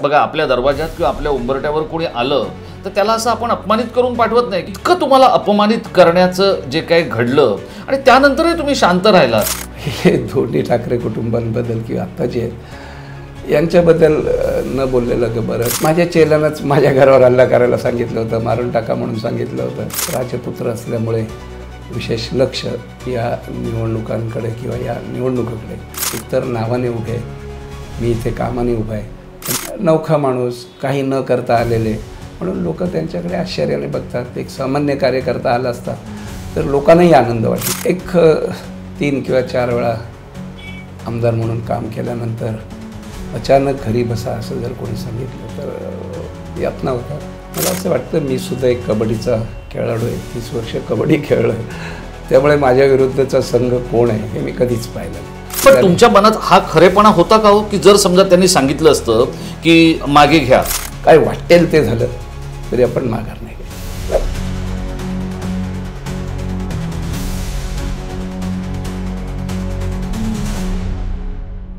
बघा आपल्या दरवाजात किंवा आपल्या उंबरट्यावर कोणी आलं तर त्याला असं आपण अपमानित करून पाठवत नाही. इतकं तुम्हाला अपमानित करण्याचं जे काही घडलं आणि त्यानंतरही तुम्ही शांत राहिला. हे दोन्ही ठाकरे कुटुंबांबद्दल किंवा आत्ता जे यांच्याबद्दल न बोललेलं बरं. माझ्या चेलानंच माझ्या घरावर हल्ला करायला सांगितलं होतं, मारून टाका म्हणून सांगितलं होतं. राजपुत्र असल्यामुळे विशेष लक्ष या निवडणुकांकडे किंवा या निवडणुकीकडे. एकतर नावाने उभे, मी इथे कामाने उभा आहे. नवखा माणूस, काही न करता आलेले, म्हणून लोक त्यांच्याकडे आश्चर्याने बघतात. एक सामान्य कार्यकर्ता आला असता तर लोकांनाही आनंद वाटेल. एक 3 किंवा 4 वेळा आमदार म्हणून काम केल्यानंतर अचानक घरी बसा असं जर कोणी सांगितलं तर यातना होता. मला असं वाटतं मी सुद्धा एक कबड्डीचा खेळाडू आहे, 30 वर्ष कबड्डी खेळलो. त्यामुळे माझ्या विरुद्धचा संघ कोण आहे हे मी कधीच पाहिलं नाही. पण तुमच्या मनात हा खरेपणा होता का हो, की जर समजा त्यांनी सांगितलं असतं की मागे घ्या, काय वाटेल ते झालं तरी आपण माघार नाही.